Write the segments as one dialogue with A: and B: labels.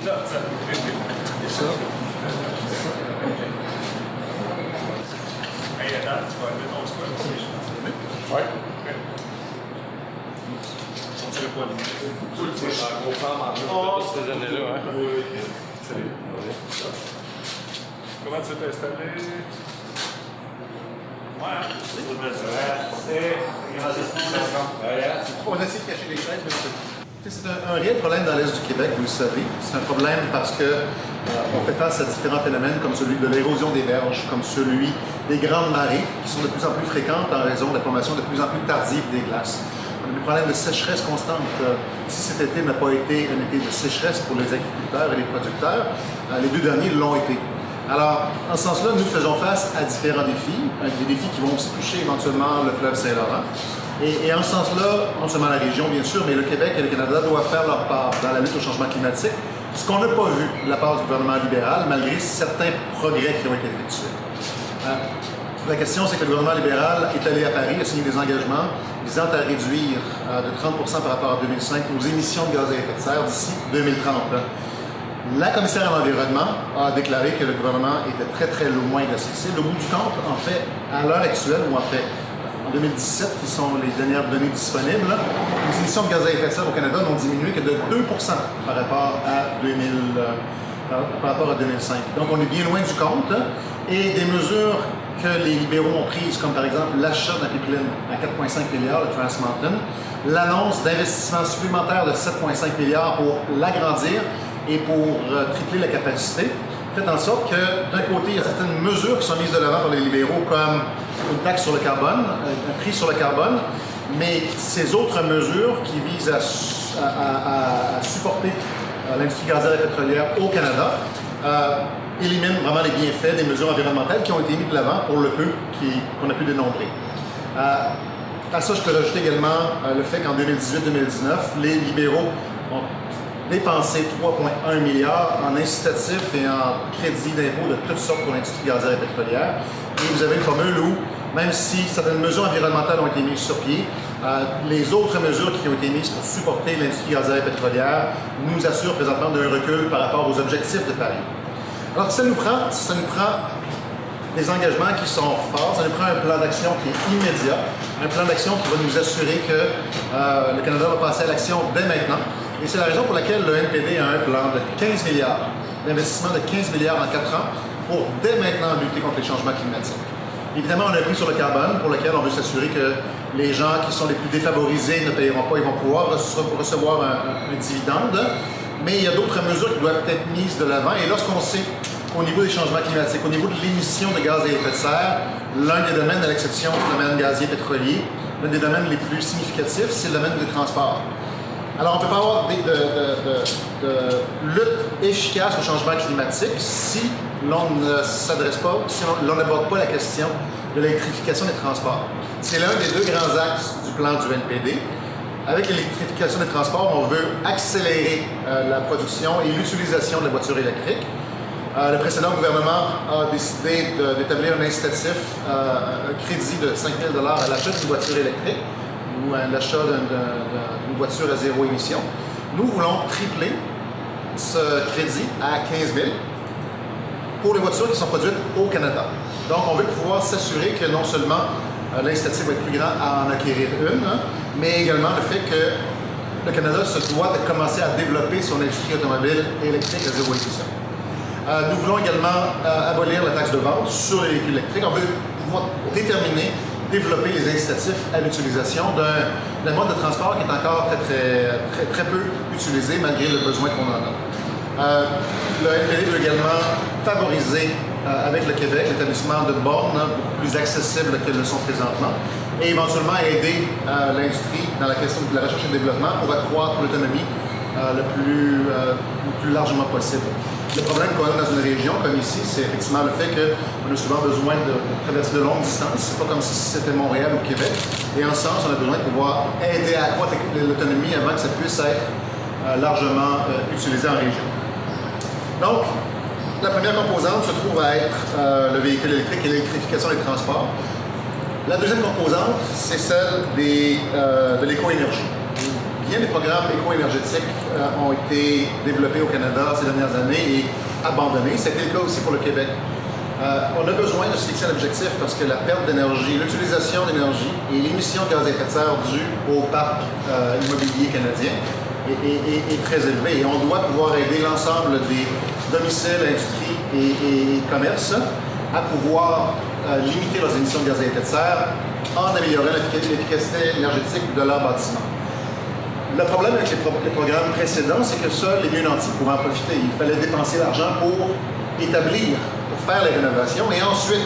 A: Et ça. Ouais. Ces années-là, ouais. Salut.
B: Comment tu t'es installé?
C: On essaie de cacher les chaises, mais c'est un réel problème dans l'Est du Québec, vous le savez. C'est un problème parce que on fait face à différents phénomènes comme celui de l'érosion des berges, comme celui des grandes marées qui sont de plus en plus fréquentes en raison de la formation de plus en plus tardive des glaces. On a des problèmes de sécheresse constante. Si cet été n'a pas été un été de sécheresse pour les agriculteurs et les producteurs, les deux derniers l'ont été. Alors, en ce sens-là, nous faisons face à différents défis, des défis qui vont aussi toucher éventuellement le fleuve Saint-Laurent. Et en ce sens-là, non seulement la région, bien sûr, mais le Québec et le Canada doivent faire leur part dans la lutte au changement climatique, ce qu'on n'a pas vu de la part du gouvernement libéral, malgré certains progrès qui ont été effectués. La question, c'est que le gouvernement libéral est allé à Paris, a signé des engagements visant à réduire de 30 par rapport à 2005 nos émissions de gaz à effet de serre d'ici 2030. La commissaire à l'environnement a déclaré que le gouvernement était très loin de ces cibles. Au bout du compte, en fait, à l'heure actuelle, ou en fait, en 2017, qui sont les dernières données disponibles, les émissions de gaz à effet de serre au Canada n'ont diminué que de 2 par rapport à 2005. Donc, on est bien loin du compte. Et des mesures que les libéraux ont prises, comme par exemple l'achat d'un pipeline à 4,5 milliards, le Trans Mountain, l'annonce d'investissements supplémentaires de 7,5 milliards pour l'agrandir et pour tripler la capacité, fait en sorte que, d'un côté, il y a certaines mesures qui sont mises de l'avant par les libéraux, comme une taxe sur le carbone, un prix sur le carbone, mais ces autres mesures qui visent à supporter l'industrie gazière et pétrolière au Canada éliminent vraiment les bienfaits des mesures environnementales qui ont été mises de l'avant pour le peu qu'on a pu dénombrer. À ça, je peux rajouter également le fait qu'en 2018-2019, les libéraux ont dépensé 3,1 milliards en incitatifs et en crédits d'impôt de toutes sortes pour l'industrie gazière et pétrolière. Et vous avez une formule où, même si certaines mesures environnementales ont été mises sur pied, les autres mesures qui ont été mises pour supporter l'industrie gazière et pétrolière nous assurent présentement d'un recul par rapport aux objectifs de Paris. Alors, ça nous prend des engagements qui sont forts, ça nous prend un plan d'action qui est immédiat, un plan d'action qui va nous assurer que le Canada va passer à l'action dès maintenant. Et c'est la raison pour laquelle le NPD a un plan de 15 milliards, d'investissement de 15 milliards en 4 ans pour dès maintenant lutter contre les changements climatiques. Évidemment, on a un prix sur le carbone pour lequel on veut s'assurer que les gens qui sont les plus défavorisés ne payeront pas, ils vont pouvoir recevoir un dividende. Mais il y a d'autres mesures qui doivent être mises de l'avant. Et lorsqu'on sait qu'au niveau des changements climatiques, au niveau de l'émission de gaz à effet de serre, l'un des domaines, à l'exception du domaine gazier pétrolier, l'un des domaines les plus significatifs, c'est le domaine des transports. Alors, on ne peut pas avoir de lutte efficace au changement climatique si l'on ne s'adresse pas, si l'on n'aborde pas la question de l'électrification des transports. C'est l'un des deux grands axes du plan du NPD. Avec l'électrification des transports, on veut accélérer la production et l'utilisation de la voiture électrique. Le précédent gouvernement a décidé d'établir un incitatif, un crédit de 5 000 $ à l'achat d'une voiture électrique ou à l'achat d'une voiture à zéro émission. Nous voulons tripler ce crédit à 15 000 pour les voitures qui sont produites au Canada. Donc, on veut pouvoir s'assurer que non seulement l'incitatif va être plus grand à en acquérir une, mais également le fait que le Canada se doit de commencer à développer son industrie automobile électrique à zéro émission. Nous voulons également abolir la taxe de vente sur les véhicules électriques. On veut pouvoir développer les incitatifs à l'utilisation d'un mode de transport qui est encore très peu utilisé malgré le besoin qu'on en a. Le NPD veut également favoriser avec le Québec l'établissement de bornes beaucoup plus accessibles qu'elles le sont présentement et éventuellement aider l'industrie dans la question de la recherche et du développement pour accroître l'autonomie le plus largement possible. Le problème qu'on a dans une région comme ici, c'est effectivement le fait qu'on a souvent besoin de traverser de longues distances. C'est pas comme si c'était Montréal ou Québec. Et en ce sens, on a besoin de pouvoir aider à accroître l'autonomie avant que ça puisse être largement utilisé en région. Donc, la première composante se trouve à être le véhicule électrique et l'électrification des transports. La deuxième composante, c'est celle de l'éco-énergie. bien des programmes éco-énergétiques ont été développés au Canada ces dernières années et abandonnés. C'était le cas aussi pour le Québec. On a besoin de se fixer un objectif parce que la perte d'énergie, l'utilisation d'énergie et l'émission de gaz à effet de serre due au parc immobilier canadien est très élevée. Et on doit pouvoir aider l'ensemble des domiciles, industries et commerces à pouvoir limiter leurs émissions de gaz à effet de serre en améliorant l'efficacité énergétique de leurs bâtiments. Le problème avec les programmes précédents, c'est que seuls les mieux nantis pouvaient en profiter. Il fallait dépenser l'argent pour établir, pour faire les rénovations et ensuite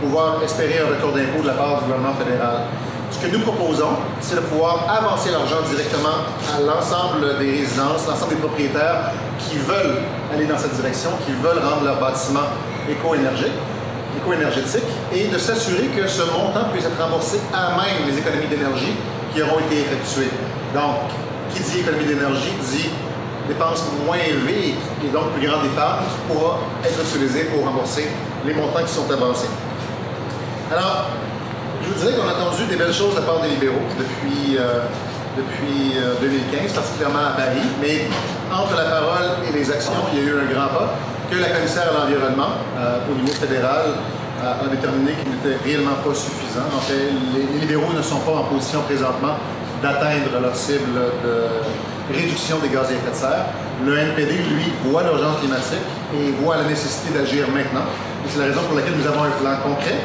C: pouvoir espérer un retour d'impôt de la part du gouvernement fédéral. Ce que nous proposons, c'est de pouvoir avancer l'argent directement à l'ensemble des résidences, l'ensemble des propriétaires qui veulent aller dans cette direction, qui veulent rendre leur bâtiment éco-énergétique et de s'assurer que ce montant puisse être remboursé à même les économies d'énergie qui auront été effectuées. Donc, qui dit économie d'énergie dit dépenses moins élevées et donc plus grande épargne qui pourra être utilisée pour rembourser les montants qui sont avancés. Alors, je vous dirais qu'on a entendu des belles choses de la part des libéraux depuis 2015, particulièrement à Paris, mais entre la parole et les actions, il y a eu un grand pas que la commissaire à l'environnement au niveau fédéral a déterminé qu'il n'était réellement pas suffisant. En fait, les libéraux ne sont pas en position présentement d'atteindre leur cible de réduction des gaz à effet de serre. Le NPD, lui, voit l'urgence climatique et voit la nécessité d'agir maintenant. Et c'est la raison pour laquelle nous avons un plan concret.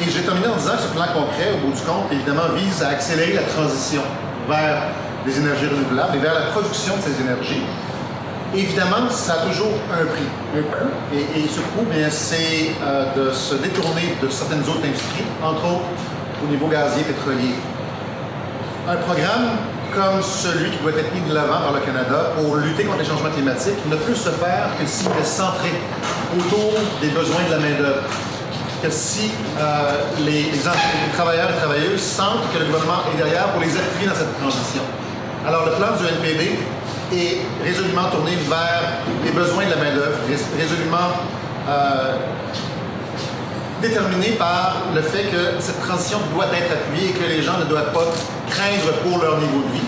C: Et je vais terminer en disant que ce plan concret, au bout du compte, évidemment, vise à accélérer la transition vers des énergies renouvelables et vers la production de ces énergies. Évidemment, ça a toujours un prix. Et ce coût, bien, c'est de se détourner de certaines autres industries, entre autres au niveau gazier pétrolier. Un programme comme celui qui doit être mis de l'avant par le Canada pour lutter contre les changements climatiques ne peut se faire que s'il est centré autour des besoins de la main-d'œuvre. Que si les travailleurs et travailleuses sentent que le gouvernement est derrière pour les appuyer dans cette transition. Alors, le plan du NPD est résolument tourné vers les besoins de la main-d'œuvre, résolument déterminé par le fait que cette transition doit être appuyée et que les gens ne doivent pas craindre pour leur niveau de vie.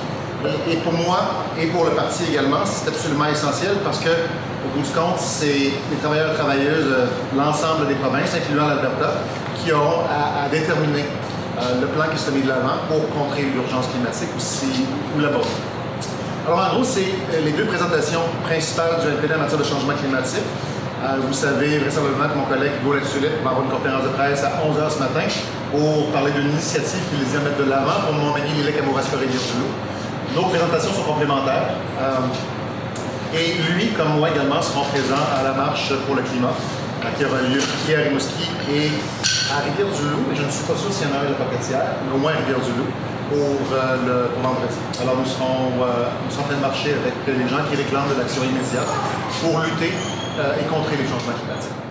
C: Et pour moi et pour le parti également, c'est absolument essentiel parce que, au bout du compte, c'est les travailleurs et travailleuses, l'ensemble des provinces, incluant l'Alberta, qui auront à déterminer le plan qui sera mis de l'avant pour contrer l'urgence climatique ou là-bas. Alors, en gros, c'est les deux présentations principales du NPD en matière de changement climatique. Vous savez vraisemblablement que mon collègue Hugo Latulippe va avoir une conférence de presse à 11h ce matin pour parler d'une initiative qu'il désire mettre de l'avant pour mon ami Lélec Amouraska-Rivière-du-Loup. Nos présentations sont complémentaires. Et lui, comme moi également, seront présents à la marche pour le climat qui aura lieu ici à Rimouski et à Rivière-du-Loup. Et je ne suis pas sûr s'il y en a à la Pocatière, mais au moins à Rivière-du-Loup pour vendredi. Alors nous serons en train de marcher avec les gens qui réclament de l'action immédiate pour lutter et contrer les changements climatiques.